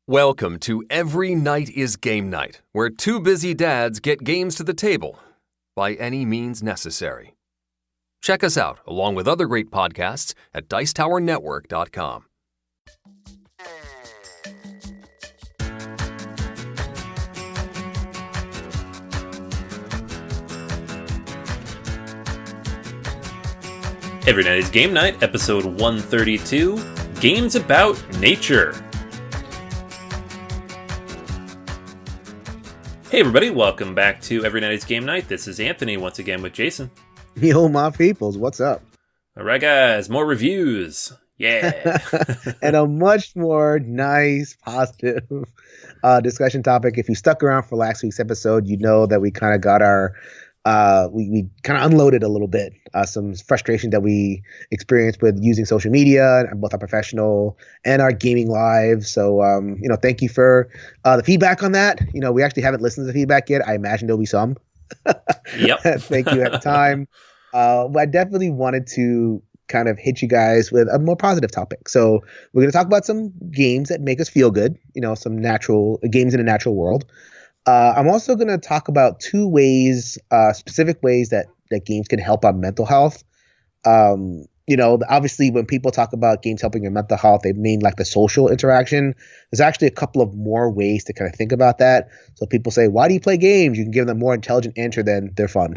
Welcome to Every Night is Game Night, where two busy dads get games to the table by any means necessary. Check us out, along with other great podcasts, at dicetowernetwork.com. Every Night is Game Night, episode 132, Games About Nature. Hey everybody, welcome back to Every Night is Game Night. This is Anthony, once again with Jason. Yo, my peoples, what's up? Alright guys, more reviews. Yeah. And a much more nice, positive discussion topic. If you stuck around for last week's episode, you know that we kind of got our we kind of unloaded a little bit some frustration that we experienced with using social media, both our professional and our gaming lives. So, thank you for the feedback on that. We actually haven't listened to the feedback yet. I imagine there'll be some. Yep. Thank you at the time. But I definitely wanted to kind of hit you guys with a more positive topic. So we're going to talk about some games that make us feel good, some natural games in a natural world. I'm also going to talk about two ways, specific ways that games can help our mental health. Obviously when people talk about games helping your mental health, they mean like the social interaction. There's actually a couple of more ways to kind of think about that. So people say, why do you play games? You can give them a more intelligent answer than they're fun.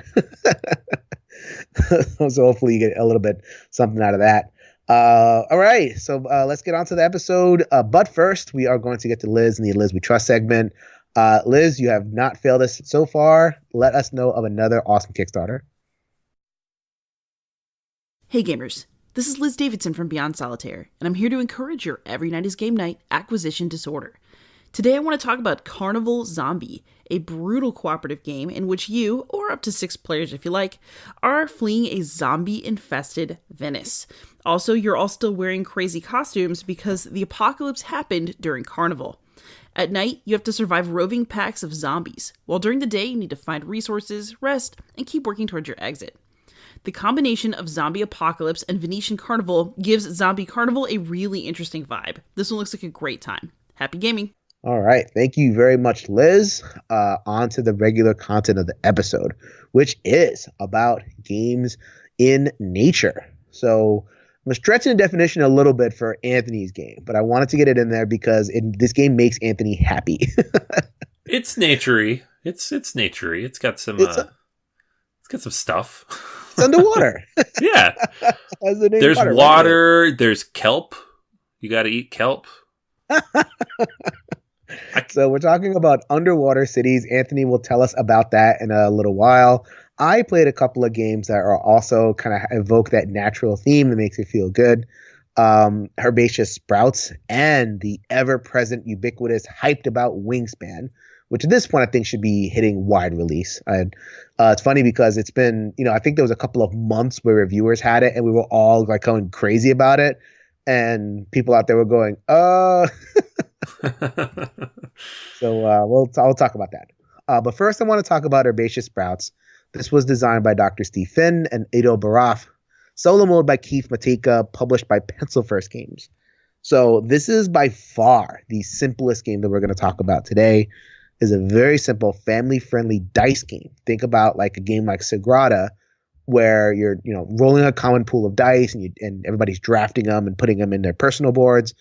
So hopefully you get a little bit something out of that. All right. So let's get on to the episode. But first, we are going to get to Liz in the Liz We Trust segment. Liz, you have not failed us so far. Let us know of another awesome Kickstarter. Hey gamers, this is Liz Davidson from Beyond Solitaire, and I'm here to encourage your Every Night is Game Night acquisition disorder. Today I want to talk about Carnival Zombie, a brutal cooperative game in which you, or up to 6 players if you like, are fleeing a zombie-infested Venice. Also, you're all still wearing crazy costumes because the apocalypse happened during Carnival. At night, you have to survive roving packs of zombies, while during the day you need to find resources, rest, and keep working towards your exit. The combination of zombie apocalypse and Venetian carnival gives Zombie Carnival a really interesting vibe. This one looks like a great time. Happy gaming! All right. Thank you very much, Liz. On to the regular content of the episode, which is about games in nature. So I'm stretching the definition a little bit for Anthony's game, but I wanted to get it in there because this game makes Anthony happy. It's naturey. It's naturey. It's got some stuff. It's underwater. Yeah. There's water. There's kelp. You got to eat kelp. So we're talking about underwater cities. Anthony will tell us about that in a little while. I played a couple of games that are also kind of evoke that natural theme that makes you feel good. Herbaceous Sprouts and the ever-present, ubiquitous, hyped about Wingspan, which at this point I think should be hitting wide release. It's funny because it's been, I think there was a couple of months where reviewers had it and we were all like going crazy about it. And people out there were going, So I'll talk about that. But first I want to talk about Herbaceous Sprouts. This was designed by Dr. Steve Finn and Edo Baraf. Solo mode by Keith Mateka, published by Pencil First Games. So this is by far the simplest game that we're going to talk about today. Is a very simple family-friendly dice game. Think about like a game like Sagrada, where you're rolling a common pool of dice and everybody's drafting them and putting them in their personal boards.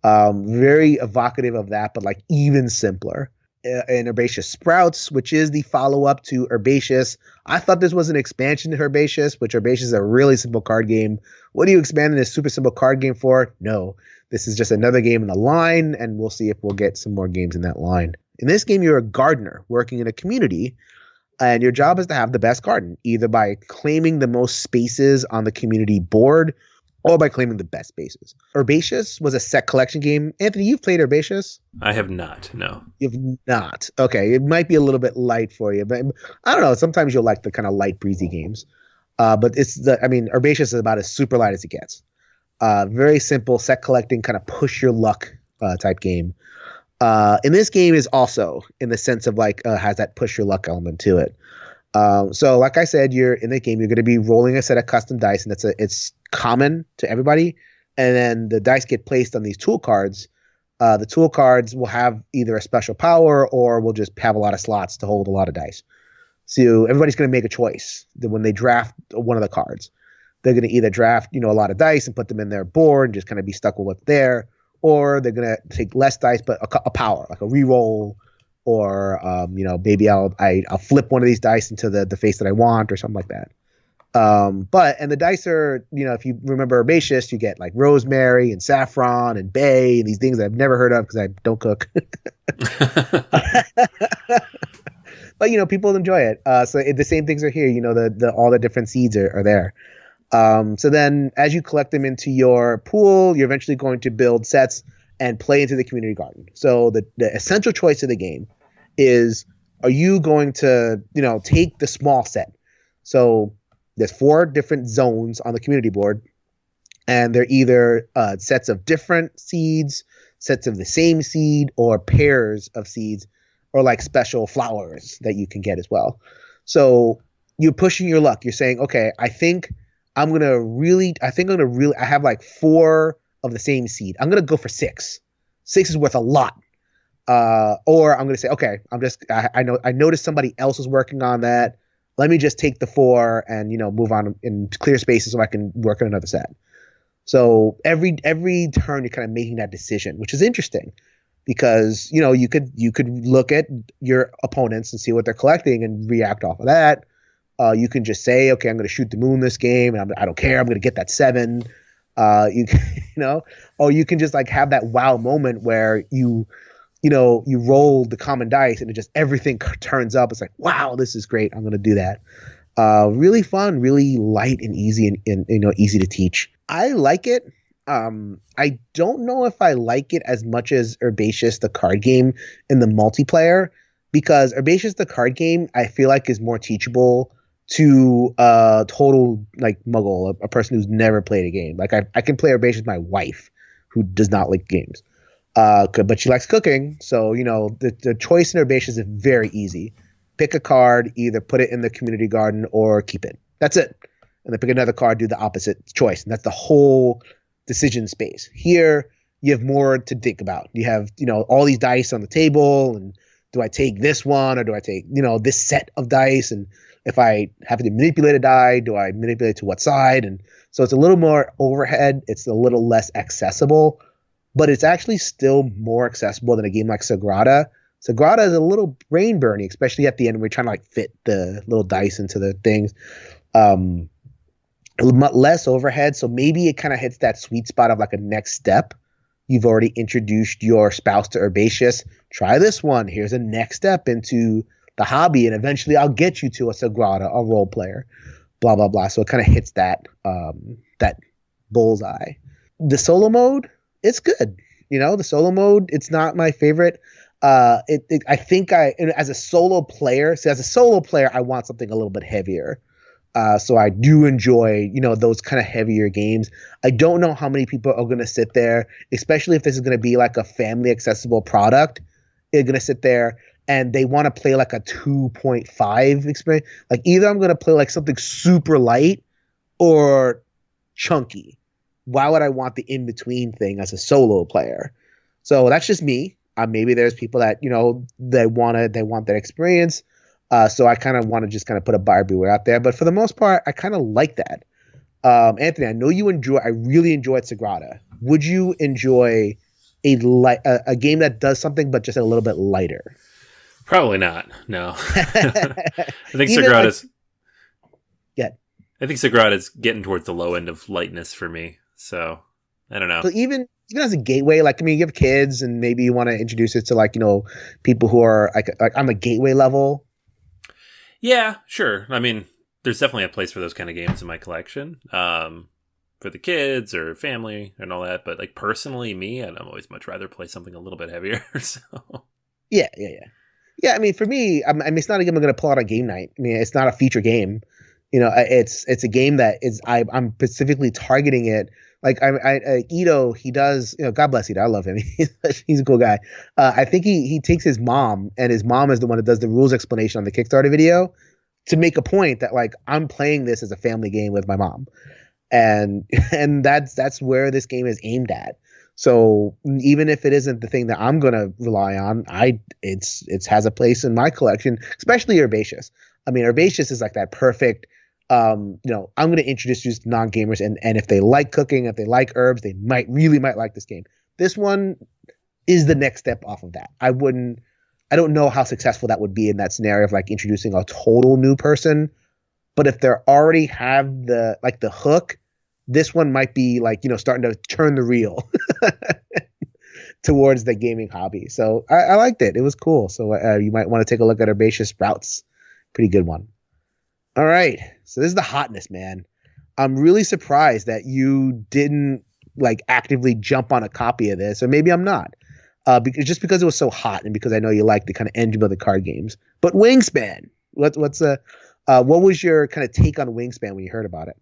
Very evocative of that, but like even simpler. And Herbaceous Sprouts, which is the follow-up to Herbaceous. I thought this was an expansion to Herbaceous, which Herbaceous is a really simple card game. What are you expanding this super simple card game for? No, this is just another game in the line, and we'll see if we'll get some more games in that line. In this game, you're a gardener working in a community, and your job is to have the best garden, either by claiming the most spaces on the community board or by claiming the best spaces. Herbaceous was a set collection game. Anthony, you've played Herbaceous? I have not, no. You've not? Okay, it might be a little bit light for you, but I don't know. Sometimes you'll like the kind of light, breezy games. But Herbaceous is about as super light as it gets. Very simple, set collecting, kind of push your luck type game. And this game is also in the sense of like has that push your luck element to it. So like I said, you're in the game, you're going to be rolling a set of custom dice, and it's common to everybody. And then the dice get placed on these tool cards The tool cards will have either a special power or will just have a lot of slots to hold a lot of dice. So everybody's going to make a choice that when they draft one of the cards. They're going to either draft, a lot of dice and put them in their board and just kind of be stuck with what's there, or they're going to take less dice but a power, like a reroll, or maybe I'll flip one of these dice into the face that I want or something like that. And the dice are, if you remember Herbaceous, you get like rosemary and saffron and bay and these things that I've never heard of because I don't cook. But people enjoy it. So the same things are here. All the different seeds are there. So then as you collect them into your pool, you're eventually going to build sets and play into the community garden. So the essential choice of the game is, are you going to, take the small set? So there's 4 different zones on the community board, and they're either sets of different seeds, sets of the same seed, or pairs of seeds, or like special flowers that you can get as well. So you're pushing your luck. You're saying, okay, I have like 4 of the same seed. I'm going to go for 6. 6 is worth a lot. Or I'm going to say, okay, I noticed somebody else is working on that. Let me just take the 4 and, move on and clear spaces so I can work on another set. So every turn you're kind of making that decision, which is interesting because, you could look at your opponents and see what they're collecting and react off of that. You can just say, okay, I'm going to shoot the moon this game and I don't care. I'm going to get that 7. Or you can just like have that wow moment where you roll the common dice and it just everything turns up. It's like, wow, this is great. I'm going to do that. Really fun, really light and easy and easy to teach. I like it. I don't know if I like it as much as Herbaceous, the card game, in the multiplayer, because Herbaceous, the card game, I feel like is more teachable to a total like muggle, a person who's never played a game. Like I can play Herbaceous with my wife, who does not like games. But she likes cooking, so the choice in Herbaceous is very easy. Pick a card, either put it in the community garden or keep it. That's it. And then pick another card, do the opposite choice, and that's the whole decision space. Here, you have more to think about. You have all these dice on the table, and do I take this one or do I take this set of dice? And if I have to manipulate a die, do I manipulate to what side? And so it's a little more overhead. It's a little less accessible. But it's actually still more accessible than a game like Sagrada. Sagrada is a little brain burning, especially at the end when we're trying to like fit the little dice into the things. Less overhead, so maybe it kind of hits that sweet spot of like a next step. You've already introduced your spouse to Herbaceous. Try this one. Here's a next step into the hobby, and eventually I'll get you to a Sagrada, a role player, blah, blah, blah. So it kind of hits that bullseye. The solo mode, it's good. The solo mode, it's not my favorite. I think as a solo player, I want something a little bit heavier. So I do enjoy, those kind of heavier games. I don't know how many people are going to sit there, especially if this is going to be like a family accessible product. They're going to sit there and they want to play like a 2.5 experience. Like either I'm going to play like something super light or chunky. Why would I want the in-between thing as a solo player? So that's just me. Maybe there's people that, they want that experience. So I kind of want to just kind of put a buyer beware out there. But for the most part, I kind of like that. Anthony, I know I really enjoyed Sagrada. Would you enjoy a game that does something but just a little bit lighter? Probably not. No. I think Sagrada's... I think Sagrada's getting towards the low end of lightness for me. So I don't know. So even as a gateway, you have kids and maybe you want to introduce it to people who are like on the gateway level. Yeah, sure. I mean, there's definitely a place for those kind of games in my collection, for the kids or family and all that. But like personally, I'd always much rather play something a little bit heavier. So yeah. I mean, for me, it's not a game I'm going to pull out on game night. I mean, it's not a feature game. It's a game that I'm specifically targeting it. Like Ito, he does, God bless Ito. I love him. He's a cool guy. I think he takes his mom, and his mom is the one that does the rules explanation on the Kickstarter video to make a point that like I'm playing this as a family game with my mom, and that's where this game is aimed at. So even if it isn't the thing that I'm going to rely on, it has a place in my collection, especially herbaceous. I mean, herbaceous is like that perfect. I'm going to introduce you to non-gamers, and if they like cooking, if they like herbs, they might like this game. This one is the next step off of that. I don't know how successful that would be in that scenario of like introducing a total new person, but if they already have the hook, this one might be like, starting to turn the reel towards the gaming hobby. So I liked it. It was cool. So you might want to take a look at Herbaceous Sprouts. Pretty good one. All right. So this is the hotness, man. I'm really surprised that you didn't like actively jump on a copy of this, or maybe I'm not. Because it was so hot, and because I know you like the kind of engine building card games. But Wingspan, what was your kind of take on Wingspan when you heard about it?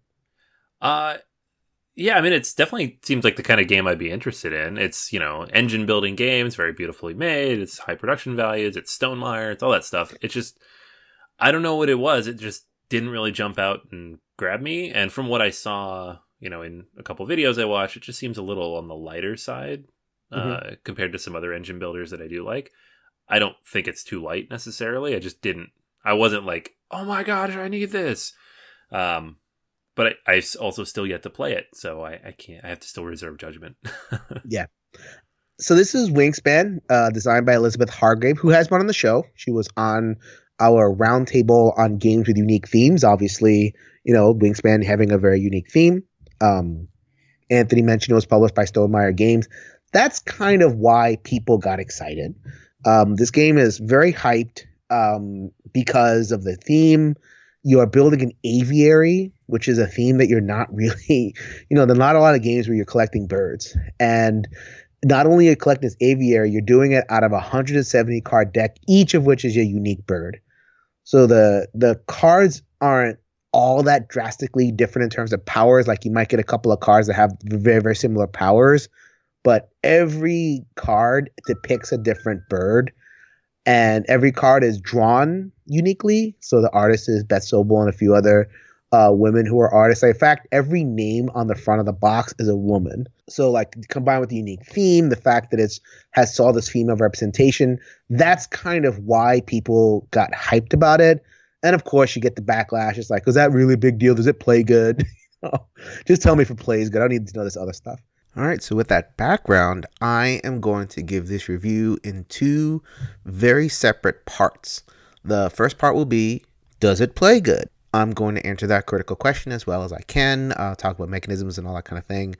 Yeah, I mean, it's definitely seems like the kind of game I'd be interested in. It's, engine building games, very beautifully made. It's high production values. It's Stonemaier. It's all that stuff. It's just, I don't know what it was. It just didn't really jump out and grab me. And from what I saw, in a couple videos I watched, it just seems a little on the lighter side compared to some other engine builders that I do like. I don't think it's too light necessarily. I wasn't like, oh my gosh, I need this. But I also still yet to play it, so I can't. I have to still reserve judgment. Yeah. So this is Wingspan, designed by Elizabeth Hargrave, who has been on the show. She was on our roundtable on games with unique themes. Obviously, Wingspan having a very unique theme. Anthony mentioned it was published by Stonemaier Games. That's kind of why people got excited. This game is very hyped because of the theme. You are building an aviary, which is a theme that you're not really, there's not a lot of games where you're collecting birds. And not only are you collecting this aviary, you're doing it out of a 170 card deck, each of which is a unique bird. So the cards aren't all that drastically different in terms of powers. Like you might get a couple of cards that have very, very similar powers, but every card depicts a different bird. And every card is drawn uniquely. So the artist is Beth Sobel and a few other women who are artists. In fact, every name on the front of the box is a woman. So like combined with the unique theme, the fact that has all this female representation, that's kind of why people got hyped about it. And of course you get the backlash. It's like, was that really a big deal? Does it play good? Just tell me if it plays good. I don't need to know this other stuff. All right, so with that background, I am going to give this review in two very separate parts. The first part will be, does it play good? I'm going to answer that critical question as well as I can, talk about mechanisms and all that kind of thing.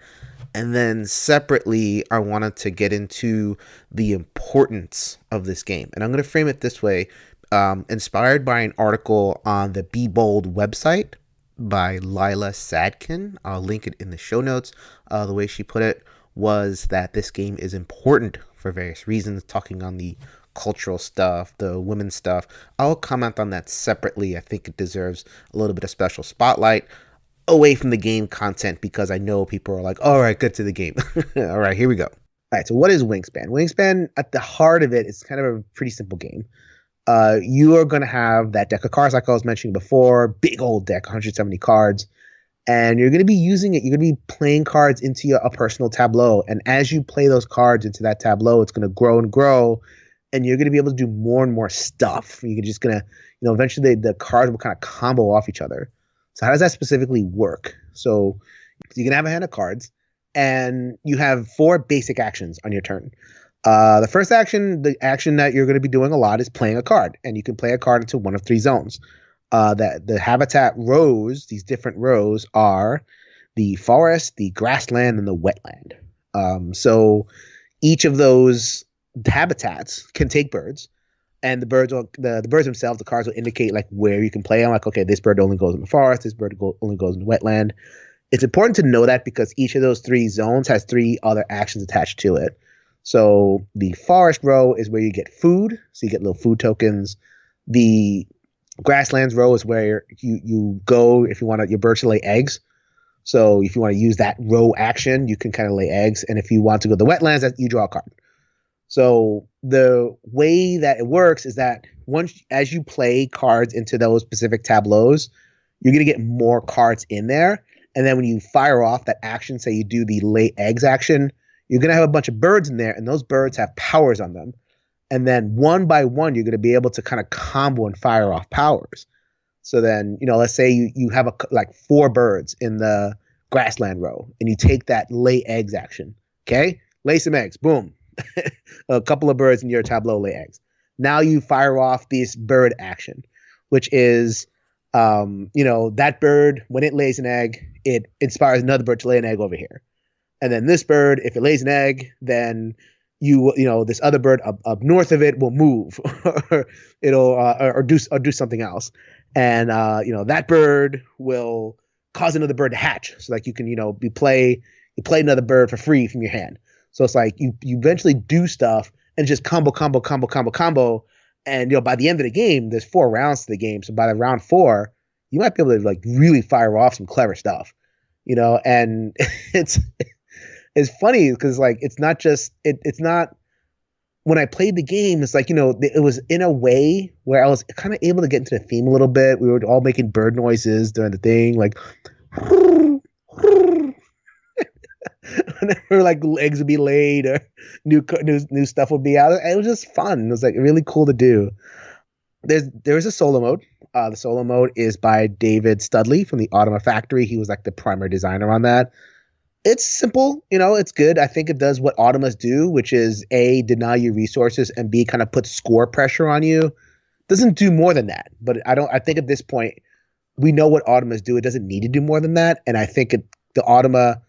And then separately, I wanted to get into the importance of this game. And I'm going to frame it this way, inspired by an article on the Be Bold website by Lila Sadkin. I'll link it in the show notes. The way she put it was that this game is important for various reasons, talking on the cultural stuff, the women's stuff. I'll comment on that separately. I think it deserves a little bit of special spotlight away from the game content because I know people are like, all right, get to the game. All right, here we go. All right, so what is Wingspan? Wingspan, at the heart of it, is kind of a pretty simple game. You are going to have that deck of cards like I was mentioning before, big old deck, 170 cards, and you're going to be using it. You're going to be playing cards into a personal tableau, and as you play those cards into that tableau, it's going to grow and grow, and you're going to be able to do more and more stuff. You're just going to, eventually the cards will kind of combo off each other. So how does that specifically work? So you're going to have a hand of cards, and you have 4 basic actions on your turn. The first action, the action that you're going to be doing a lot, is playing a card, and you can play a card into one of 3 zones. That the habitat rows, these different rows, are the forest, the grassland, and the wetland. So each of those habitats can take birds, and the birds themselves, the cards will indicate like where you can play them. Like, okay, this bird only goes in the forest, this bird only goes in the wetland. It's important to know that because each of those 3 zones has 3 other actions attached to it. So the forest row is where you get food, so you get little food tokens. The grasslands row is where you go if you want your birds to lay eggs. So if you want to use that row action, you can kind of lay eggs. And if you want to go to the wetlands, you draw a card. So the way that it works is that as you play cards into those specific tableaus, you're going to get more cards in there. And then when you fire off that action, say you do the lay eggs action, You're going to have a bunch of birds in there, and those birds have powers on them. And then one by one, you're going to be able to kind of combo and fire off powers. So then, let's say you have like 4 birds in the grassland row, and you take that lay eggs action. Okay? Lay some eggs. Boom. A couple of birds in your tableau lay eggs. Now you fire off this bird action, which is, that bird, when it lays an egg, it inspires another bird to lay an egg over here. And then this bird, if it lays an egg, then this other bird up north of it will move, or it'll or do something else. And that bird will cause another bird to hatch, so like you can you play another bird for free from your hand. So it's like you eventually do stuff and just combo, and by the end of the game, there's 4 rounds to the game. So by the round 4, you might be able to like really fire off some clever stuff, and it's funny because like it's not just it's not. When I played the game, it's like, it was in a way where I was kind of able to get into the theme a little bit. We were all making bird noises during the thing, like whenever like eggs would be laid or new stuff would be out. It was just fun. It was like really cool to do. There's a solo mode. The solo mode is by David Studley from the Automa Factory. He was like the primary designer on that. It's simple, it's good. I think it does what Automas do, which is A, deny you resources, and B, kind of put score pressure on you. Doesn't do more than that. But I think at this point, we know what Automas do. It doesn't need to do more than that. And I think the Automa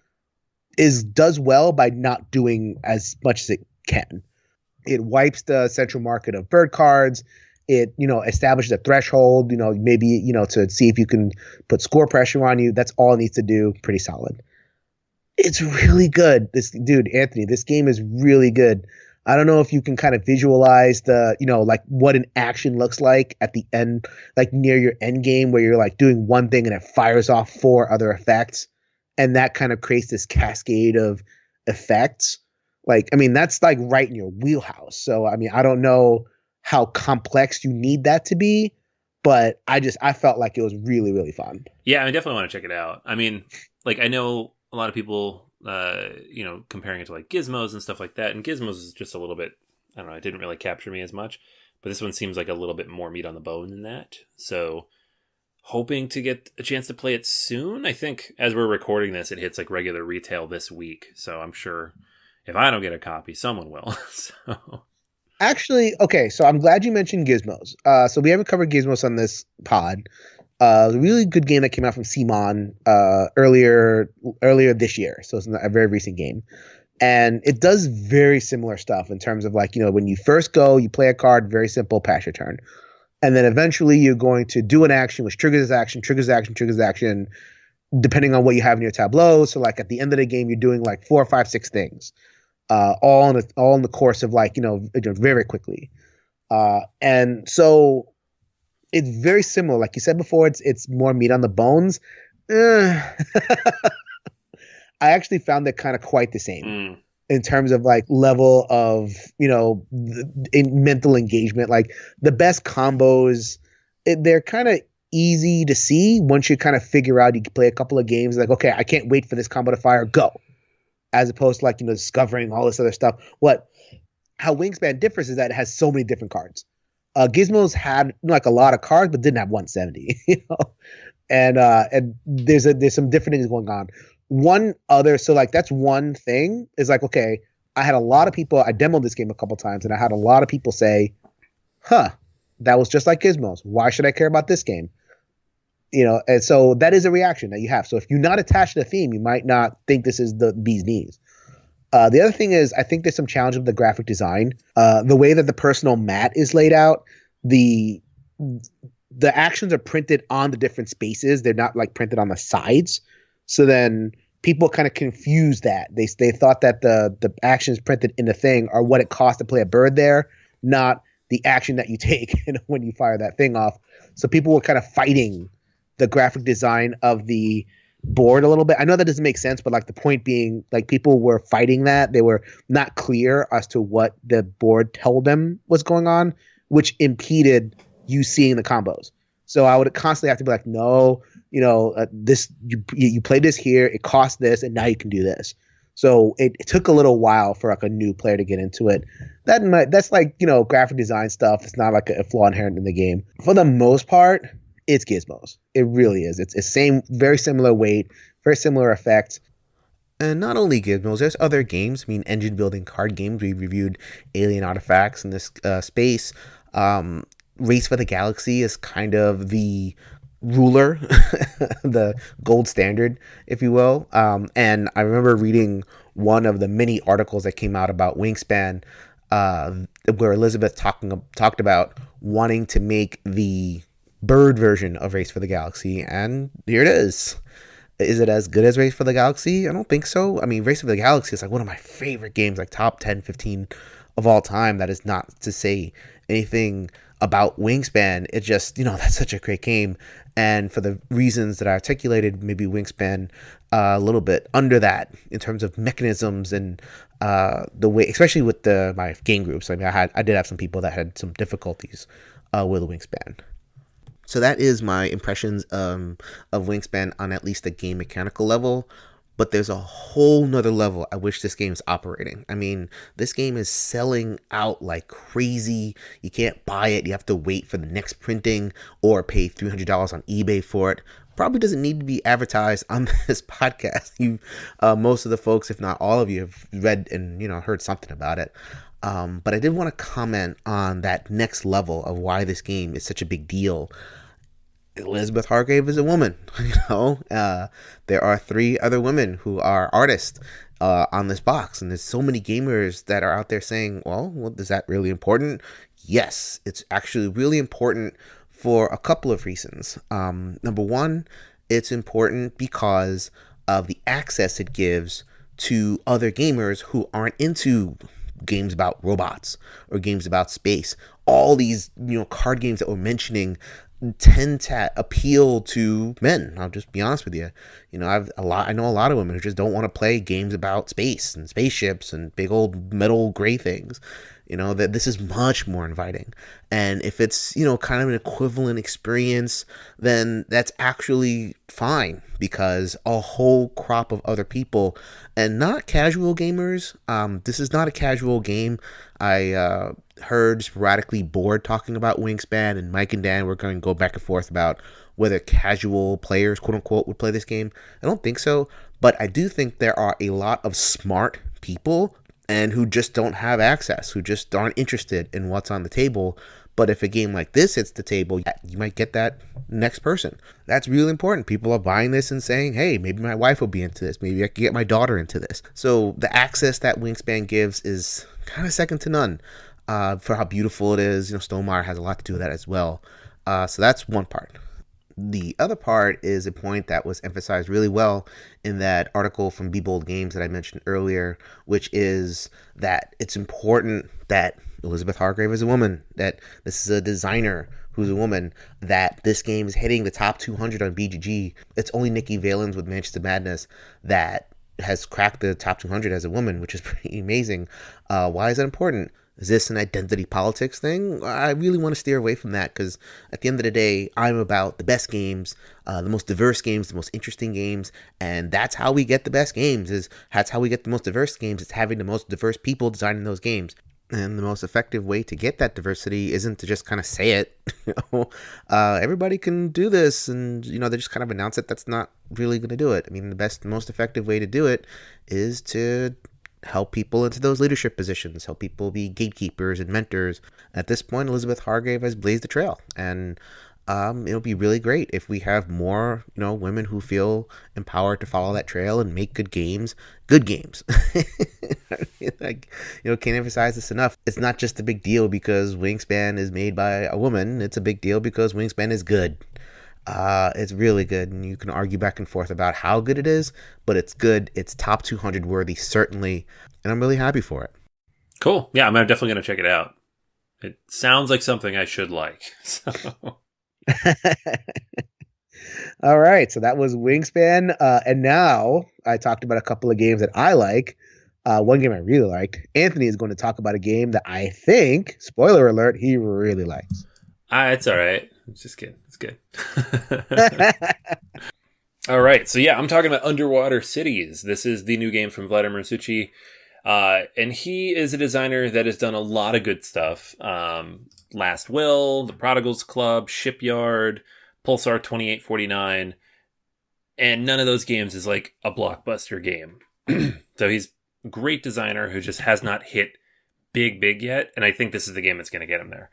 does well by not doing as much as it can. It wipes the central market of bird cards. It, establishes a threshold, maybe, to see if you can put score pressure on you. That's all it needs to do. Pretty solid. It's really good. Anthony, this game is really good. I don't know if you can kind of visualize the, like what an action looks like at the end, like near your end game where you're like doing one thing and it fires off 4 other effects. And that kind of creates this cascade of effects. Like, I mean, that's like right in your wheelhouse. So, I mean, I don't know how complex you need that to be, but I felt like it was really, really fun. Yeah, I definitely want to check it out. I mean, like I know a lot of people, comparing it to like Gizmos and stuff like that. And Gizmos is just a little bit, I don't know, it didn't really capture me as much. But this one seems like a little bit more meat on the bone than that. So hoping to get a chance to play it soon. I think as we're recording this, it hits like regular retail this week. So I'm sure if I don't get a copy, someone will. So actually, okay, so I'm glad you mentioned Gizmos. So we haven't covered Gizmos on this pod. A really good game that came out from Simon earlier this year. So it's a very recent game. And it does very similar stuff in terms of like, when you first go, you play a card, very simple, pass your turn. And then eventually you're going to do an action, which triggers action, depending on what you have in your tableau. So like at the end of the game, you're doing like 4, 5, 6 things, all in the course of like, very quickly. And so it's very similar. Like you said before, it's more meat on the bones. I actually found it kind of quite the same in terms of like level of, in mental engagement. Like the best combos, they're kind of easy to see once you kind of figure out, you can play a couple of games like, okay, I can't wait for this combo to fire, go. As opposed to like, discovering all this other stuff. How Wingspan differs is that it has so many different cards. Gizmos had like a lot of cards, but didn't have 170, and there's some different things going on. So like that's one thing is like, okay, I had a lot of people, I demoed this game a couple times and I had a lot of people say, that was just like Gizmos. Why should I care about this game? And so that is a reaction that you have. So if you're not attached to the theme, you might not think this is the bee's knees. The other thing is I think there's some challenge with the graphic design. The way that the personal mat is laid out, the actions are printed on the different spaces. They're not like printed on the sides. So then people kind of confuse that. They thought that the actions printed in the thing are what it costs to play a bird there, not the action that you take when you fire that thing off. So people were kind of fighting the graphic design of the board a little bit. I know that doesn't make sense, but like the point being, like people were fighting that. They were not clear as to what the board told them was going on, which impeded you seeing the combos. So I would constantly have to be like, no, this you play this here, it costs this, and now you can do this. So it took a little while for like a new player to get into it. That's like, graphic design stuff. It's not like a flaw inherent in the game. For the most part, it's gizmos. It really is. It's very similar weight, very similar effect. And not only gizmos, there's other games. I mean, engine building card games. We reviewed Alien Artifacts in this space. Race for the Galaxy is kind of the ruler, the gold standard, if you will. And I remember reading one of the many articles that came out about Wingspan, where Elizabeth talked about wanting to make the bird version of Race for the Galaxy, and here it is. Is it as good as Race for the Galaxy? I don't think so. I mean, Race for the Galaxy is like one of my favorite games, like top 10, 15 of all time. That is not to say anything about Wingspan. It just, that's such a great game. And for the reasons that I articulated, maybe Wingspan a little bit under that in terms of mechanisms and the way, especially with my game groups. I mean, I did have some people that had some difficulties with Wingspan. So that is my impressions of Wingspan on at least a game mechanical level. But there's a whole nother level I wish this game is operating. I mean, this game is selling out like crazy. You can't buy it. You have to wait for the next printing or pay $300 on eBay for it. Probably doesn't need to be advertised on this podcast. Most of the folks, if not all of you, have read and heard something about it. But I did want to comment on that next level of why this game is such a big deal. Elizabeth Hargrave is a woman. There are 3 other women who are artists on this box, and there's so many gamers that are out there saying, well, is that really important? Yes, it's actually really important for a couple of reasons. Number one, it's important because of the access it gives to other gamers who aren't into games about robots or games about space. All these card games that we're mentioning tend to appeal to men. I'll just be honest with you. I know a lot of women who just don't want to play games about space and spaceships and big old metal gray things. That this is much more inviting. And if it's, kind of an equivalent experience, then that's actually fine, because a whole crop of other people, and not casual gamers. This is not a casual game. I heard sporadically Bored talking about Wingspan, and Mike and Dan were going to go back and forth about whether casual players, quote unquote, would play this game. I don't think so, but I do think there are a lot of smart people and who just don't have access, who just aren't interested in what's on the table. But if a game like this hits the table, you might get that next person. That's really important. People are buying this and saying, hey, maybe my wife will be into this. Maybe I can get my daughter into this. So the access that Wingspan gives is kind of second to none for how beautiful it is. Stonemaier has a lot to do with that as well. So that's one part. The other part is a point that was emphasized really well in that article from Be Bold Games that I mentioned earlier, which is that it's important that Elizabeth Hargrave is a woman, that this is a designer who's a woman, that this game is hitting the top 200 on BGG. It's only Nikki Valens with Manchester Madness that has cracked the top 200 as a woman, which is pretty amazing. Why is that important? Is this an identity politics thing? I really want to steer away from that, because at the end of the day, I'm about the best games, the most diverse games, the most interesting games, and that's how we get the best games. That's how we get the most diverse games. It's having the most diverse people designing those games. And the most effective way to get that diversity isn't to just kind of say it. Everybody can do this, and they just kind of announce it. That's not really going to do it. I mean, the most effective way to do it is to help people into those leadership positions, help people be gatekeepers and mentors. At this point, Elizabeth Hargrave has blazed the trail, and it'll be really great if we have more, women who feel empowered to follow that trail and make good games. Can't emphasize this enough. It's not just a big deal because Wingspan is made by a woman. It's a big deal because Wingspan is good. It's really good, and you can argue back and forth about how good it is, but it's good. It's top 200 worthy, certainly, and I'm really happy for it. Cool. Yeah, I'm definitely going to check it out. It sounds like something I should like. So. All right, so that was Wingspan, and now I talked about a couple of games that I like. One game I really liked. Anthony is going to talk about a game that I think, spoiler alert, he really likes. It's all right. It's just kidding. It's good. All right, so yeah, I'm talking about Underwater Cities. This is the new game from Vladimir Suchi, and he is a designer that has done a lot of good stuff. Last Will, The Prodigals Club, Shipyard, Pulsar 2849, and none of those games is like a blockbuster game. So he's a great designer who just has not hit big yet, and I think this is the game that's going to get him there.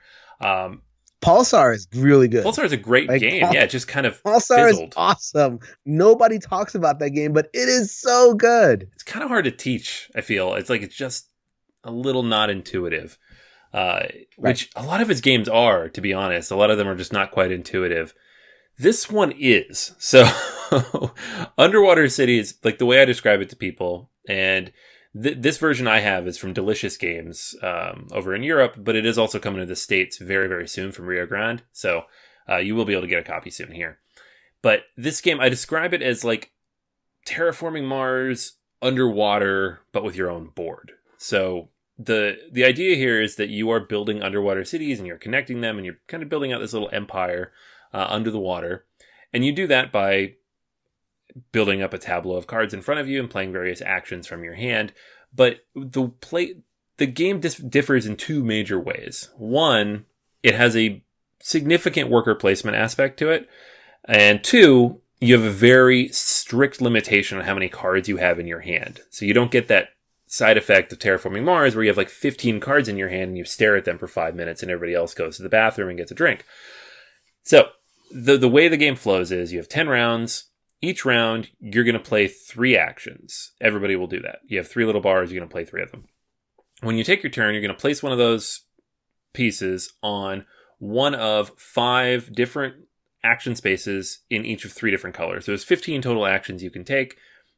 Pulsar is really good. Pulsar is a great game. Yeah, it just kind of Pulsar fizzled. is awesome. Nobody talks about that game, but it is so good. It's kind of hard to teach, I feel. It's just a little not intuitive, which a lot of his games are, to be honest. A lot of them are just not quite intuitive. This one is. So Underwater City is like the way I describe it to people, and this version I have is from Delicious Games over in Europe, but it is also coming to the States very, very soon from Rio Grande. So you will be able to get a copy soon here. But this game, I describe it as like terraforming Mars underwater, but with your own board. So the idea here is that you are building underwater cities and you're connecting them and you're kind of building out this little empire under the water. And you do that by building up a tableau of cards in front of you and playing various actions from your hand. But the game differs in two major ways. One, it has a significant worker placement aspect to it. And two, you have a very strict limitation on how many cards you have in your hand. So you don't get that side effect of Terraforming Mars where you have like 15 cards in your hand and you stare at them for 5 minutes and everybody else goes to the bathroom and gets a drink. So the way the game flows is you have 10 rounds. Each round, you're going to play 3 actions. Everybody will do that. You have 3 little bars. You're going to play 3 of them. When you take your turn, you're going to place one of those pieces on one of 5 different action spaces in each of 3 different colors. So there's 15 total actions you can take,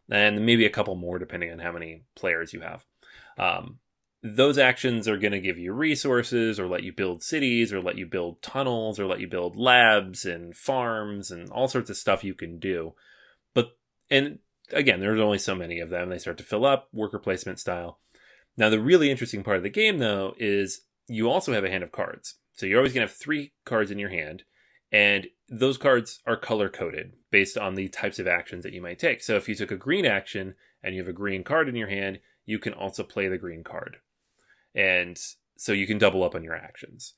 and maybe a couple more depending on how many players you have. Those actions are going to give you resources or let you build cities or let you build tunnels or let you build labs and farms and all sorts of stuff you can do. And again, there's only so many of them. They start to fill up, worker placement style. Now, the really interesting part of the game, though, is you also have a hand of cards. So you're always going to have 3 cards in your hand, and those cards are color-coded based on the types of actions that you might take. So if you took a green action and you have a green card in your hand, you can also play the green card. And so you can double up on your actions.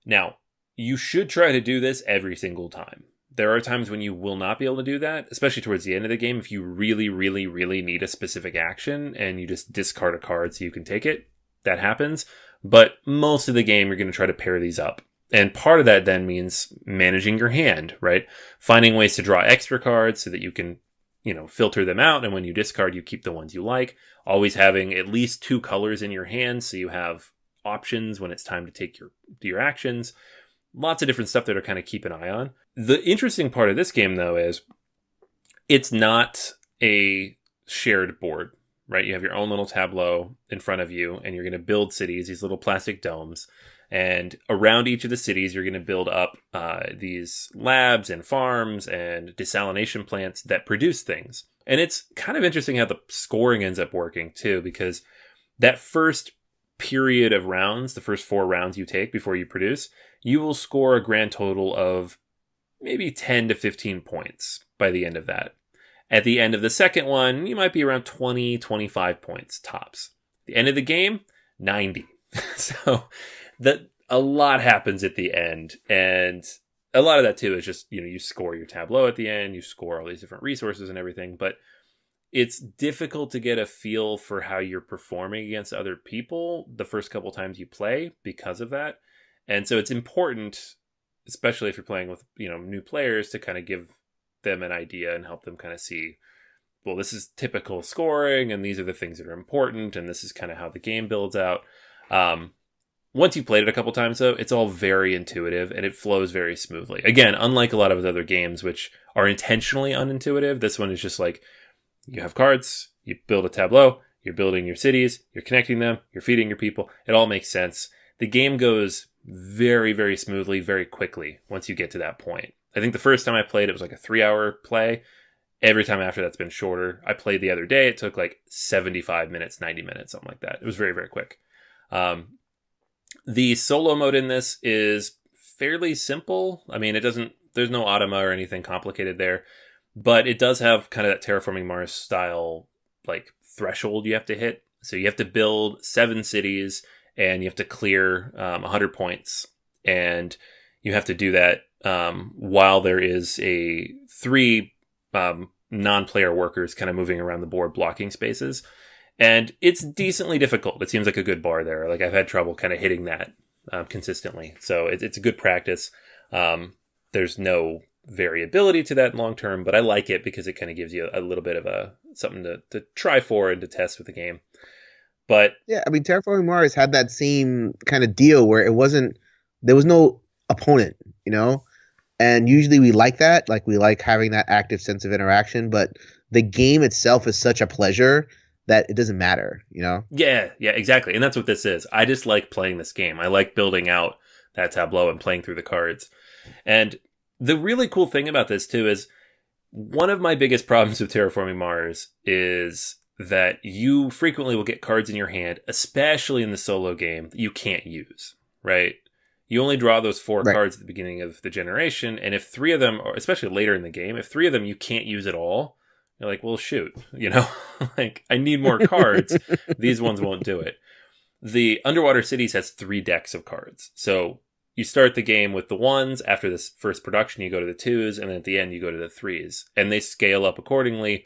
Now, you should try to do this every single time. There are times when you will not be able to do that, especially towards the end of the game. If you really, really, really need a specific action and you just discard a card so you can take it, that happens. But most of the game, you're going to try to pair these up. And part of that then means managing your hand, right? Finding ways to draw extra cards so that you can, filter them out. And when you discard, you keep the ones you like. Always having at least 2 colors in your hand so you have options when it's time to take your actions. Lots of different stuff that are kind of keep an eye on. The interesting part of this game, though, is it's not a shared board, right? You have your own little tableau in front of you, and you're going to build cities, these little plastic domes. And around each of the cities, you're going to build up these labs and farms and desalination plants that produce things. And it's kind of interesting how the scoring ends up working, too, because that first period of rounds, the first 4 rounds you take before you produce, you will score a grand total of maybe 10 to 15 points by the end of that. At the end of the second one, you might be around 20, 25 points tops. The end of the game, 90. So a lot happens at the end. And a lot of that, too, is just, you score your tableau at the end, you score all these different resources and everything. But it's difficult to get a feel for how you're performing against other people the first couple times you play because of that. And so it's important, especially if you're playing with, new players, to kind of give them an idea and help them kind of see, well, this is typical scoring and these are the things that are important and this is kind of how the game builds out. Once you've played it a couple times, though, it's all very intuitive and it flows very smoothly. Again, unlike a lot of his other games, which are intentionally unintuitive, this one is just like, you have cards, you build a tableau, you're building your cities, you're connecting them, you're feeding your people. It all makes sense. The game goes very, very smoothly, very quickly once you get to that point. I think the first time I played, it was like a 3-hour play. Every time after that's been shorter. I played the other day, it took like 75 minutes, 90 minutes, something like that. It was very, very quick. The solo mode in this is fairly simple. I mean, there's no automa or anything complicated there. but it does have kind of that Terraforming Mars style like threshold you have to hit. So you have to build 7 cities and you have to clear 100 points, and you have to do that while there is a 3 non-player workers kind of moving around the board blocking spaces. And it's decently difficult. It seems like a good bar there. Like I've had trouble kind of hitting that consistently. So it's a good practice. There's no variability to that long term, but I like it because it kind of gives you a little bit of something to try for and to test with the game. But yeah, I mean, Terraforming Mars had that same kind of deal where there was no opponent, and usually we like that. Like we like having that active sense of interaction, but the game itself is such a pleasure that it doesn't matter, Yeah, exactly. And that's what this is. I just like playing this game. I like building out that tableau and playing through the cards. And the really cool thing about this too is one of my biggest problems with Terraforming Mars is that you frequently will get cards in your hand, especially in the solo game, that you can't use, right? You only draw those 4 cards at the beginning of the generation, and if 3 of them, or especially later in the game, if 3 of them you can't use at all, you're like, well, shoot, like I need more cards. These ones won't do it. The Underwater Cities has 3 decks of cards. So you start the game with the 1s. After this first production, you go to the 2s, and then at the end, you go to the 3s. And they scale up accordingly.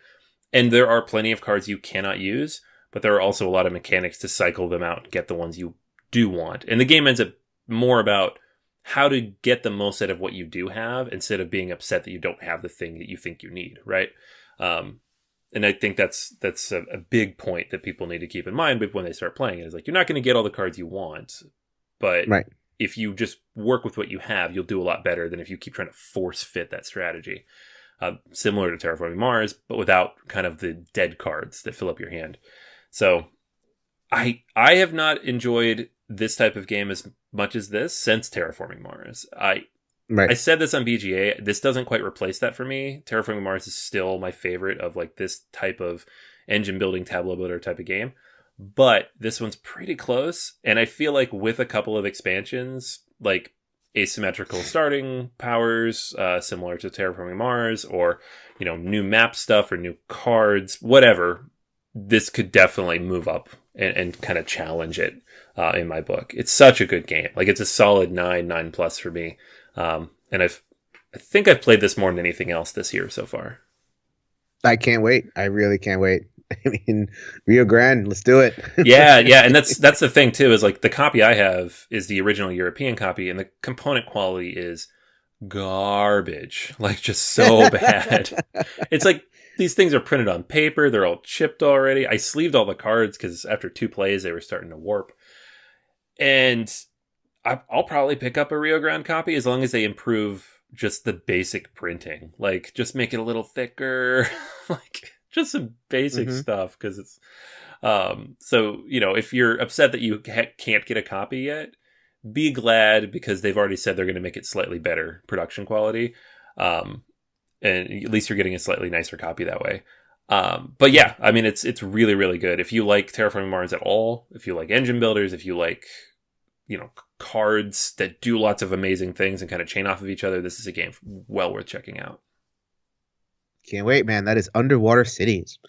And there are plenty of cards you cannot use, but there are also a lot of mechanics to cycle them out and get the ones you do want. And the game ends up more about how to get the most out of what you do have instead of being upset that you don't have the thing that you think you need, right? And I think that's a big point that people need to keep in mind when they start playing it. Is like, you're not going to get all the cards you want, but if you just work with what you have, you'll do a lot better than if you keep trying to force fit that strategy. Similar to Terraforming Mars, but without kind of the dead cards that fill up your hand. So I have not enjoyed this type of game as much as this since Terraforming Mars. I said this on BGA. This doesn't quite replace that for me. Terraforming Mars is still my favorite of like this type of engine building, tableau builder type of game. But this one's pretty close. And I feel like with a couple of expansions, like asymmetrical starting powers, similar to Terraforming Mars, or new map stuff or new cards, whatever, this could definitely move up and kind of challenge it in my book. It's such a good game. Like it's a solid 9+ for me, and I think I've played this more than anything else this year so far. I can't wait. I really can't wait. I mean, Rio Grande, let's do it. yeah, and that's the thing too, is like the copy I have is the original European copy, and the component quality is garbage, like just so bad. It's like these things are printed on paper, they're all chipped already. I sleeved all the cards because after 2 plays they were starting to warp, and I'll probably pick up a Rio Grande copy as long as they improve just the basic printing, like just make it a little thicker, like just some basic stuff, because it's so if you're upset that you can't get a copy yet, be glad, because they've already said they're going to make it slightly better production quality, and at least you're getting a slightly nicer copy that way. But yeah, I mean, it's really, really good. If you like Terraforming Mars at all, if you like engine builders, if you like cards that do lots of amazing things and kind of chain off of each other, this is a game well worth checking out. Can't wait, man. That is Underwater Cities.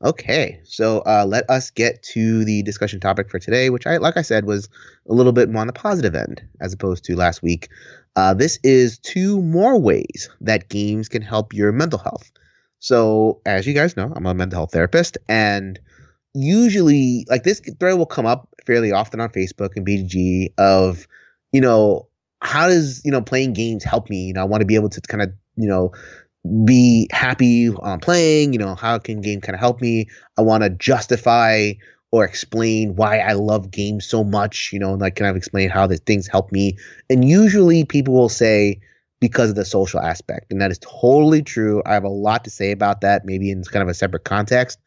Okay, so let us get to the discussion topic for today, which like I said, was a little bit more on the positive end as opposed to last week. This is 2 more ways that games can help your mental health. So as you guys know, I'm a mental health therapist, and usually like this thread will come up fairly often on Facebook and BGG of, how does, playing games help me? I want to be able to kind of, be happy on playing, how can game kind of help me? I want to justify or explain why I love games so much, and like kind of explain how these things help me. And usually people will say because of the social aspect, and that is totally true. I have a lot to say about that, maybe in kind of a separate context.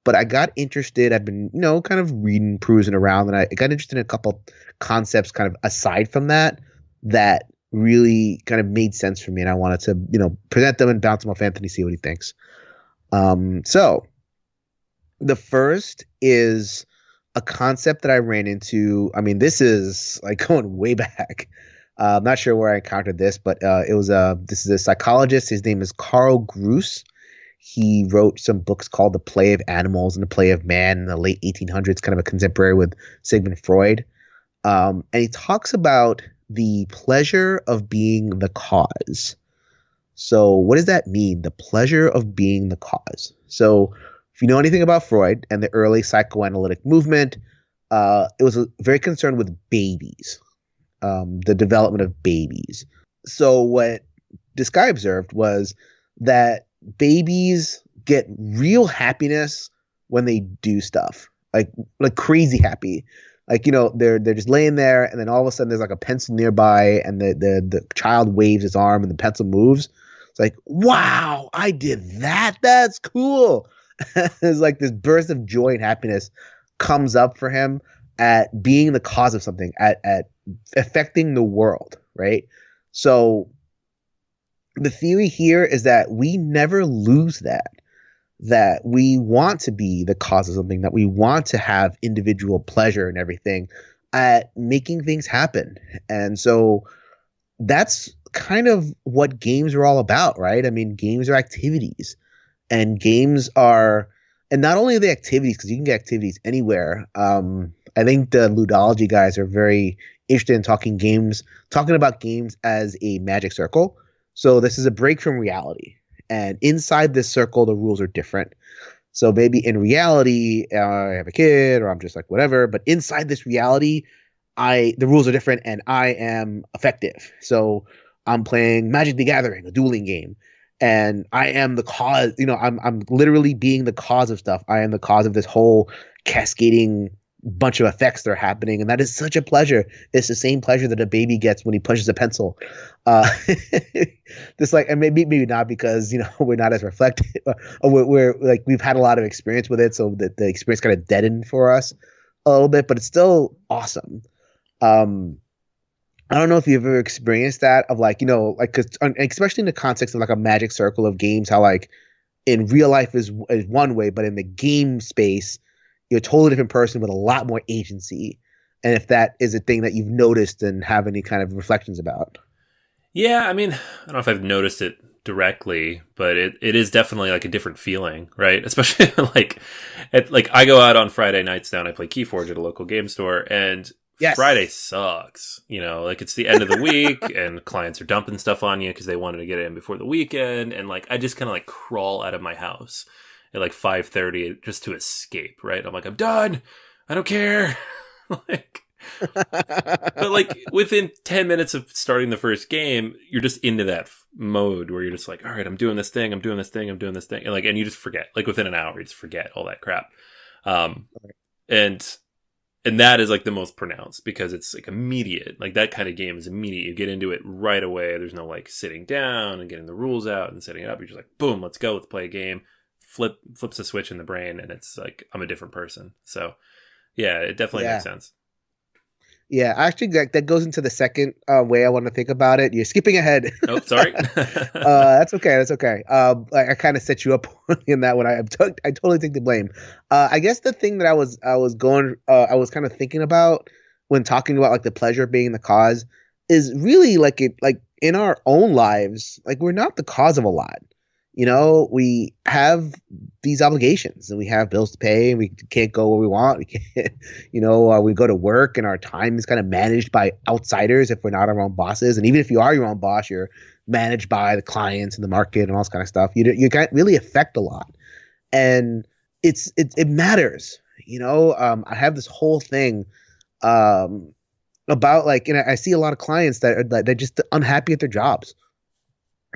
But I got interested. I've been, kind of reading, perusing around, and I got interested in a couple concepts kind of aside from that really kind of made sense for me, and I wanted to, present them and bounce them off Anthony, see what he thinks. So the first is a concept that I ran into. I mean, this is like going way back. I'm not sure where I encountered this, but this is a psychologist. His name is Carl Groos. He wrote some books called The Play of Animals and The Play of Man in the late 1800s, kind of a contemporary with Sigmund Freud. And he talks about the pleasure of being the cause. So what does that mean? The pleasure of being the cause. So if you know anything about Freud and the early psychoanalytic movement, it was very concerned with babies, the development of babies. So what this guy observed was that babies get real happiness when they do stuff, like crazy happy. Like, they're just laying there, and then all of a sudden there's like a pencil nearby, and the child waves his arm, and the pencil moves. It's like, wow, I did that. That's cool. It's like this burst of joy and happiness comes up for him at being the cause of something, at affecting the world, right? So the theory here is that we never lose that we want to be the cause of something, that we want to have individual pleasure and everything at making things happen. And so that's kind of what games are all about, right? I mean, games are activities, and games are, and not only are they activities, because you can get activities anywhere. I think the ludology guys are very interested in talking about games as a magic circle. So this is a break from reality. And inside this circle, the rules are different. So maybe in reality, I have a kid, or I'm just like whatever. But inside this reality, the rules are different, and I am effective. So I'm playing Magic the Gathering, a dueling game, and I am the cause. I'm literally being the cause of stuff. I am the cause of this whole cascading bunch of effects that are happening, and that is such a pleasure. It's the same pleasure that a baby gets when he pushes a pencil. Just like, and maybe not, because we're not as reflective, or we're like, we've had a lot of experience with it, so that the experience kind of deadened for us a little bit, but it's still awesome. I don't know if you've ever experienced that, of like, cause especially in the context of like a magic circle of games, how like in real life is one way, but in the game space, you're a totally different person with a lot more agency. And if that is a thing that you've noticed and have any kind of reflections about. Yeah, I mean, I don't know if I've noticed it directly, but it is definitely like a different feeling, right? Especially like I go out on Friday nights now and I play Keyforge at a local game store, and yes. Friday sucks. Like it's the end of the week and clients are dumping stuff on you because they wanted to get it in before the weekend, and like I just kind of like crawl out of my house at like 5:30 just to escape, right? I'm like, I'm done. I don't care. But like within 10 minutes of starting the first game, you're just into that mode where you're just like, all right, I'm doing this thing. And you just forget, like within an hour, you just forget all that crap. And that is like the most pronounced, because it's like immediate. Like that kind of game is immediate. You get into it right away. There's no like sitting down and getting the rules out and setting it up. You're just like, boom, let's go. Let's play a game. Flips a switch in the brain, and it's like I'm a different person. So yeah, it definitely makes sense. Yeah, actually that goes into the second way I want to think about it. You're skipping ahead. Oh, sorry. That's okay. I kind of set you up in that one. I totally take the blame. I guess the thing that I was kind of thinking about when talking about like the pleasure of being the cause is really like in our own lives, like we're not the cause of a lot. We have these obligations, and we have bills to pay, and we can't go where we want. We can't, we go to work, and our time is kind of managed by outsiders if we're not our own bosses. And even if you are your own boss, you're managed by the clients and the market and all this kind of stuff. You can't really affect a lot, and it matters. I have this whole thing about like, I see a lot of clients that they're just unhappy at their jobs.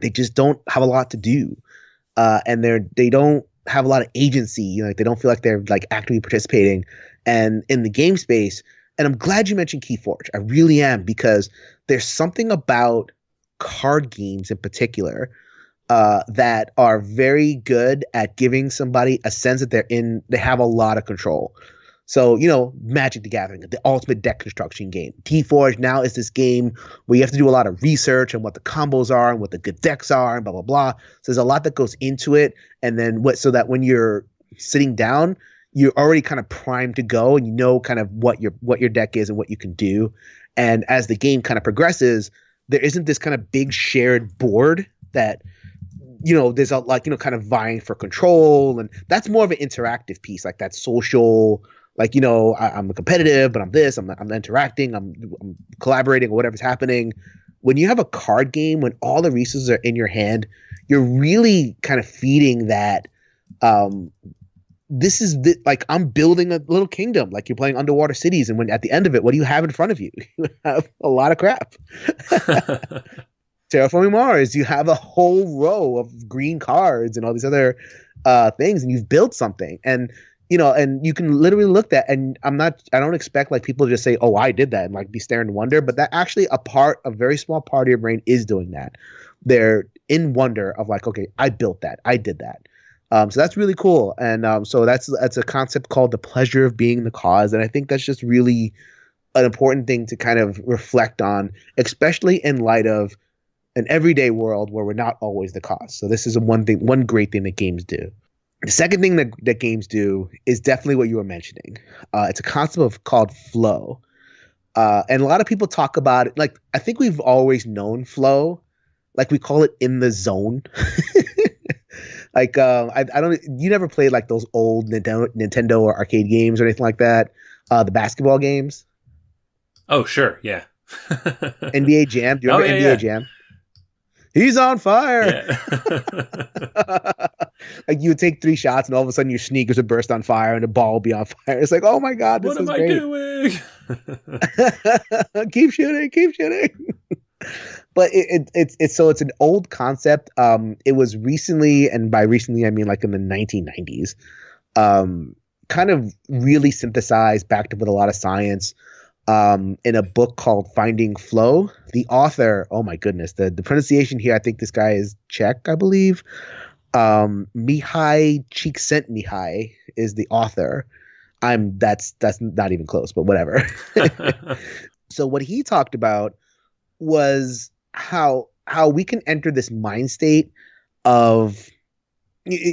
They just don't have a lot to do. And they don't have a lot of agency. They don't feel like they're like actively participating and in the game space. And I'm glad you mentioned Keyforge. I really am, because there's something about card games in particular that are very good at giving somebody a sense that they have a lot of control. So, Magic the Gathering, the ultimate deck construction game. Keyforge now is this game where you have to do a lot of research on what the combos are and what the good decks are and blah, blah, blah. So there's a lot that goes into it. And then so that when you're sitting down, you're already kind of primed to go, and kind of what your deck is and what you can do. And as the game kind of progresses, there isn't this kind of big shared board that there's a like kind of vying for control, and that's more of an interactive piece, like that social, like I'm competitive, but I'm this, I'm interacting, I'm collaborating, or whatever's happening. When you have a card game, when all the resources are in your hand, you're really kind of feeding that. This is like I'm building a little kingdom, like you're playing Underwater Cities, and when at the end of it, what do you have in front of you? You have a lot of crap. Terraforming Mars, you have a whole row of green cards and all these other things, and you've built something, and and you can literally look at, and I don't expect like people to just say, oh, I did that, and like be staring in wonder, but that actually a very small part of your brain is doing that. They're in wonder of like, okay, I built that, I did that. So that's really cool, and so that's a concept called the pleasure of being the cause, and I think that's just really an important thing to kind of reflect on, especially in light of an everyday world where we're not always the cause. So this is one great thing that games do. The second thing that games do is definitely what you were mentioning. It's a concept called flow, and a lot of people talk about it. Like I think we've always known flow, like we call it in the zone. Like I don't. You never played like those old Nintendo or arcade games or anything like that? The basketball games. Oh sure, yeah. NBA Jam. Do you remember NBA Jam? He's on fire. Yeah. Like you would take 3 shots and all of a sudden your sneakers would burst on fire and the ball would be on fire. It's like, oh my God, this is great. What am I doing? Keep shooting. But it's an old concept. It was recently, and by recently I mean like in the 1990s, kind of really synthesized, backed up with a lot of science, in a book called Finding Flow. The author, oh my goodness, the pronunciation here, I think this guy is Czech, I believe. Mihai Csikszentmihalyi is the author. That's not even close, but whatever. So what he talked about was how we can enter this mind state of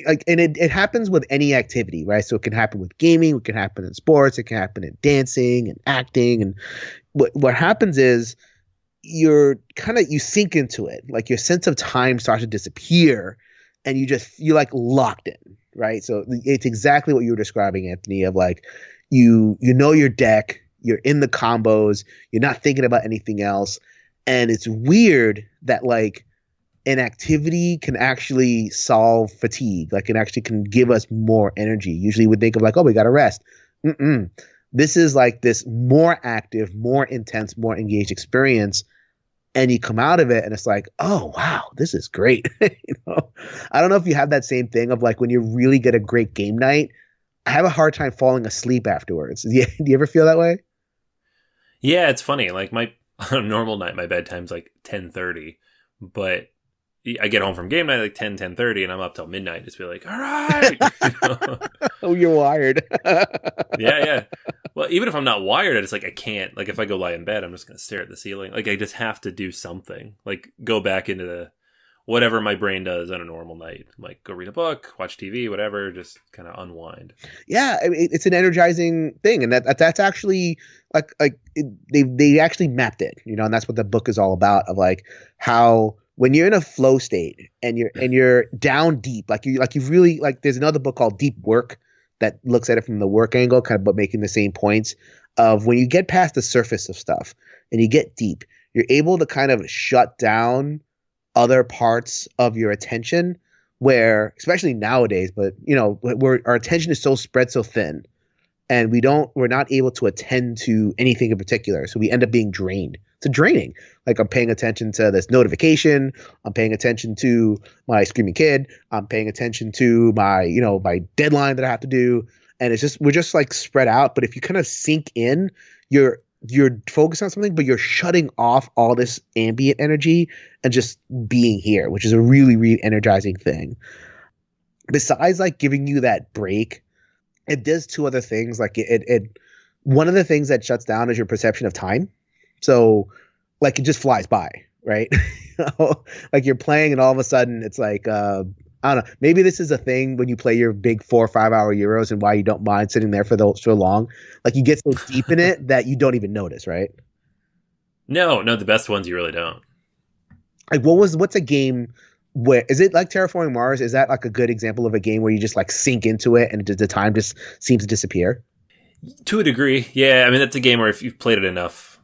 like, and it happens with any activity, right? So it can happen with gaming, it can happen in sports, it can happen in dancing and acting, and what happens is you sink into it, like your sense of time starts to disappear, and you're like locked in, right? So it's exactly what you were describing, Anthony, of like you know your deck, you're in the combos, you're not thinking about anything else. And it's weird that like an activity can actually solve fatigue, like it actually can give us more energy. Usually we think of like, oh, we got to rest. This is like this more active, more intense, more engaged experience. And you come out of it and it's like, oh, wow, this is great. I don't know if you have that same thing of like when you really get a great game night, I have a hard time falling asleep afterwards. Do you ever feel that way? Yeah, it's funny. Like on a normal night, my bedtime's like 10:30, but I get home from game night like 10:30, and I'm up till midnight. Just be like, all right. Oh, you're wired. Yeah. Well, even if I'm not wired, I can't. Like if I go lie in bed, I'm just gonna stare at the ceiling. Like I just have to do something. Like go back into whatever my brain does on a normal night. Like go read a book, watch TV, whatever. Just kind of unwind. Yeah, it's an energizing thing, and that's actually they actually mapped it, and that's what the book is all about. Of like how when you're in a flow state and you're down deep, you've really like. There's another book called Deep Work that looks at it from the work angle, kind of, but making the same points of when you get past the surface of stuff and you get deep, you're able to kind of shut down other parts of your attention, where especially nowadays, but where our attention is so spread so thin, and we're not able to attend to anything in particular, so we end up being drained. It's draining. Like I'm paying attention to this notification, I'm paying attention to my screaming kid, I'm paying attention to my my deadline that I have to do, and we're just like spread out. But if you kind of sink in, you're focused on something, but you're shutting off all this ambient energy and just being here, which is a really, really energizing thing. Besides like giving you that break, it does 2 other things. Like it one of the things that shuts down is your perception of time. So like it just flies by, right? Like you're playing and all of a sudden it's like, I don't know, maybe this is a thing when you play your big 4 or 5 hour Euros and why you don't mind sitting there for so long. Like you get so deep in it that you don't even notice, right? No, the best ones you really don't. Like what's a game where is it like Terraforming Mars? Is that like a good example of a game where you just like sink into it and the time just seems to disappear? To a degree, yeah. I mean, that's a game where if you've played it enough,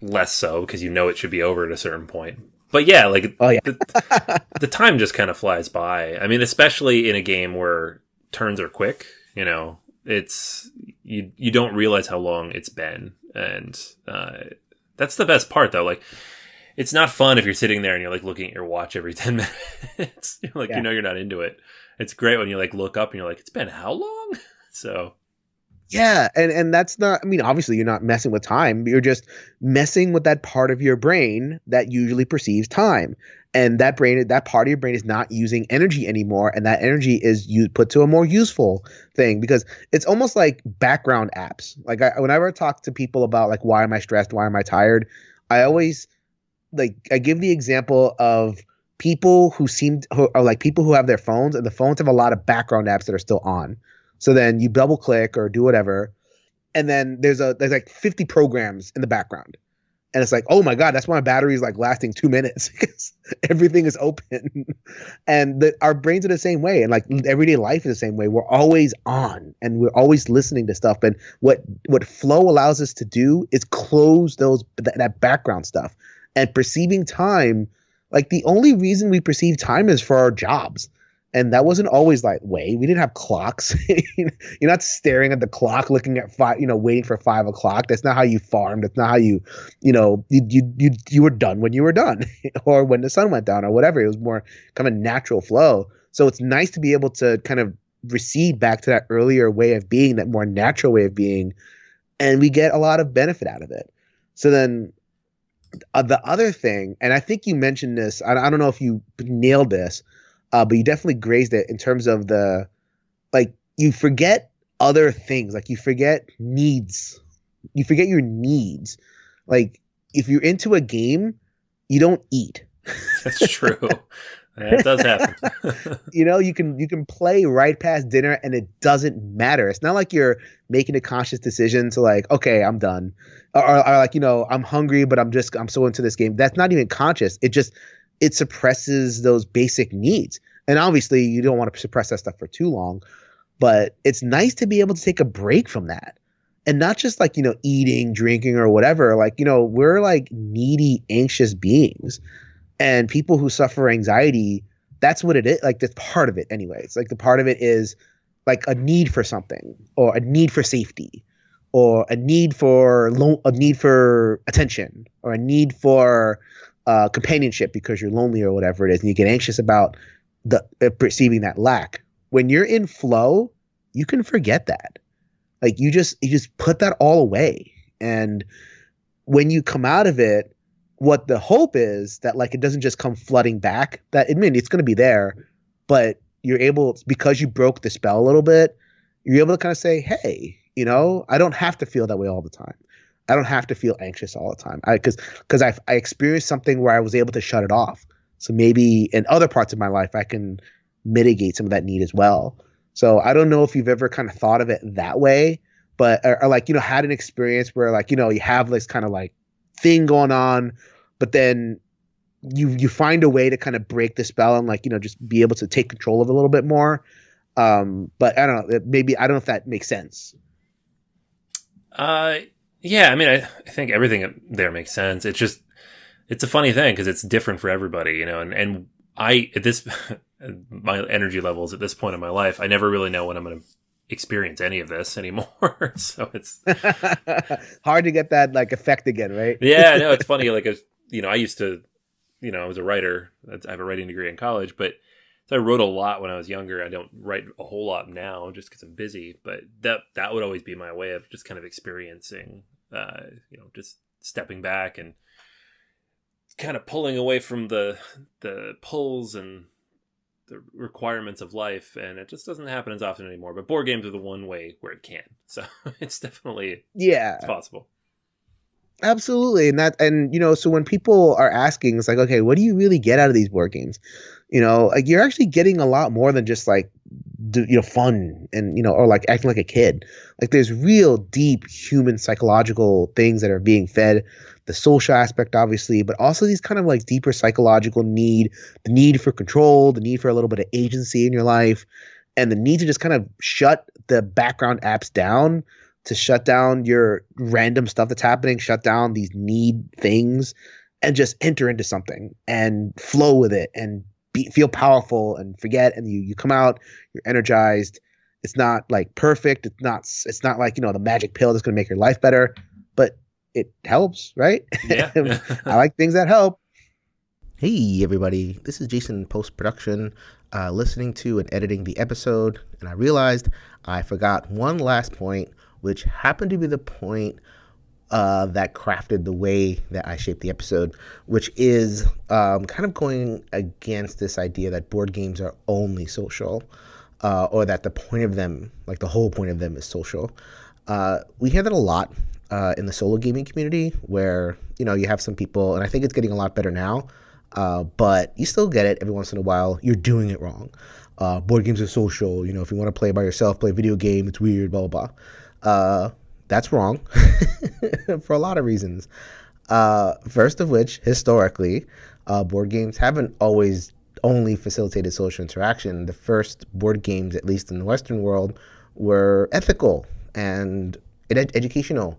less so because you know it should be over at a certain point. But yeah, like Oh yeah. the time just kind of flies by. I mean, especially in a game where turns are quick. You know, it's you don't realize how long it's been, and that's the best part though. Like, it's not fun if you're sitting there and you're like looking at your watch every 10 minutes. You're like, Yeah. you know, you're not into it. It's great when you like look up and you're like, it's been how long? So. Yeah, and that's not, I mean, obviously you're not messing with time, you're just messing with that part of your brain that usually perceives time. And that part of your brain is not using energy anymore, and that energy is put to a more useful thing, because it's almost like background apps. Like whenever I talk to people about like why am I stressed, why am I tired, I always I give the example of people who are like people who have their phones, and the phones have a lot of background apps that are still on. So then you double click or do whatever, and then there's like 50 programs in the background, and it's like, oh my god, that's why my battery is like lasting 2 minutes because everything is open. And our brains are the same way, and like everyday life is the same way. We're always on, and we're always listening to stuff. And what flow allows us to do is close that background stuff and perceiving time. Like the only reason we perceive time is for our jobs. And that wasn't always that way. We didn't have clocks. You're not staring at the clock, looking at waiting for 5 o'clock. That's not how you farmed. That's not how you were done when you were done, or when the sun went down, or whatever. It was more kind of natural flow. So it's nice to be able to kind of recede back to that earlier way of being, that more natural way of being, and we get a lot of benefit out of it. So then the other thing, and I think you mentioned this, I don't know if you nailed this, but you definitely grazed it in terms of you forget other things. Like you forget needs. You forget your needs. Like if you're into a game, you don't eat. That's true. That does happen. You can play right past dinner and it doesn't matter. It's not like you're making a conscious decision to like, okay, I'm done. Or like, I'm hungry, but I'm so into this game. That's not even conscious. It suppresses those basic needs. And obviously you don't want to suppress that stuff for too long, but it's nice to be able to take a break from that. And not just like, eating, drinking or whatever. Like, we're like needy, anxious beings, and people who suffer anxiety, that's what it is. Like that's part of it anyway. It's like the part of it is like a need for something, or a need for safety, or a need for attention, or a need for companionship because you're lonely or whatever it is, and you get anxious about perceiving that lack. When you're in flow, you can forget that. Like you just put that all away, and when you come out of it, what the hope is that like it doesn't just come flooding back. That it's going to be there, but you're able, because you broke the spell a little bit, you're able to kind of say, hey, I don't have to feel that way all the time. I don't have to feel anxious all the time. Because I experienced something where I was able to shut it off. So maybe in other parts of my life, I can mitigate some of that need as well. So I don't know if you've ever kind of thought of it that way, but or like, had an experience where like, you have this kind of like thing going on, but then you find a way to kind of break the spell and like, just be able to take control of it a little bit more. But I don't know, maybe, I don't know if that makes sense. Yeah, I mean, I think everything there makes sense. It's a funny thing because it's different for everybody, and I, at this, my energy levels at this point in my life, I never really know when I'm going to experience any of this anymore. So it's hard to get that like effect again, right? Yeah, no, it's funny. Like, I used to, I was a writer. I have a writing degree in college, but so I wrote a lot when I was younger. I don't write a whole lot now just because I'm busy, but that would always be my way of just kind of experiencing, just stepping back and kind of pulling away from the pulls and the requirements of life. And it just doesn't happen as often anymore, but board games are the one way where it can. So it's definitely, it's possible. Absolutely. So when people are asking, it's like, okay, what do you really get out of these board games? Like you're actually getting a lot more than just like, fun and, or like acting like a kid. Like there's real deep human psychological things that are being fed, the social aspect, obviously, but also these kind of like deeper psychological the need for control, the need for a little bit of agency in your life, and the need to just kind of shut the background apps down, to shut down your random stuff that's happening, shut down these need things, and just enter into something and flow with it and feel powerful and forget. And you come out, you're energized. It's not like perfect. It's not like, the magic pill that's going to make your life better, but it helps, right? Yeah. I like things that help. Hey everybody, this is Jason post-production, listening to and editing the episode, and I realized I forgot one last point, which happened to be the point that crafted the way that I shaped the episode, which is kind of going against this idea that board games are only social, or that the point of them, like the whole point of them, is social. We hear that a lot in the solo gaming community, where you have some people, and I think it's getting a lot better now, but you still get it every once in a while. You're doing it wrong. Board games are social. If you want to play by yourself, play a video game, it's weird, blah, blah, blah. That's wrong for a lot of reasons. First of which, historically, board games haven't always only facilitated social interaction. The first board games, at least in the Western world, were ethical and educational.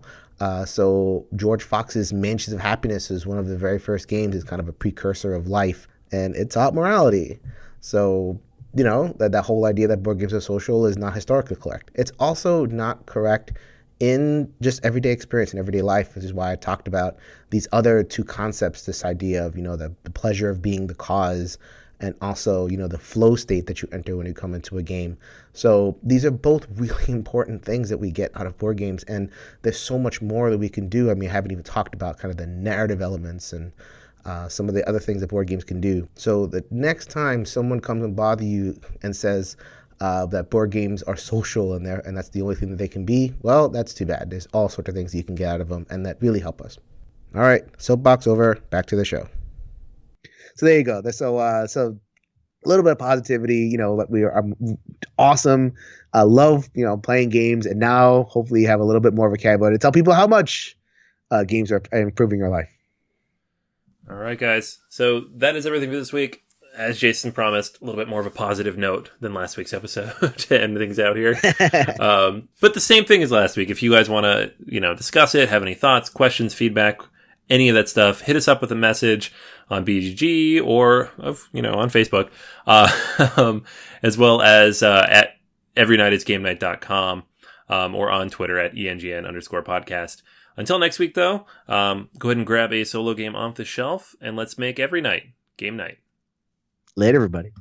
So George Fox's Mansions of Happiness is one of the very first games. It's kind of a precursor of life, and it taught morality. So, that whole idea that board games are social is not historically correct. It's also not correct in just everyday experience and everyday life, which is why I talked about these other two concepts, this idea of, the pleasure of being the cause, and also, the flow state that you enter when you come into a game. So these are both really important things that we get out of board games, and there's so much more that we can do. I mean, I haven't even talked about kind of the narrative elements and some of the other things that board games can do. So the next time someone comes and bother you and says that board games are social and that's the only thing that they can be, well, that's too bad. There's all sorts of things that you can get out of them and that really help us. All right, soapbox over, back to the show. So there you go. So a little bit of positivity. We are awesome. I love playing games, and now hopefully you have a little bit more of a vocabulary to tell people how much games are improving your life. All right, guys. So that is everything for this week. As Jason promised, a little bit more of a positive note than last week's episode to end things out here. But the same thing as last week. If you guys want to, discuss it, have any thoughts, questions, feedback, any of that stuff, hit us up with a message on BGG or, on Facebook, as well as at everynightsgamenight.com, or on Twitter at ENGN_podcast. Until next week, though, go ahead and grab a solo game off the shelf, and let's make every night game night. Later, everybody.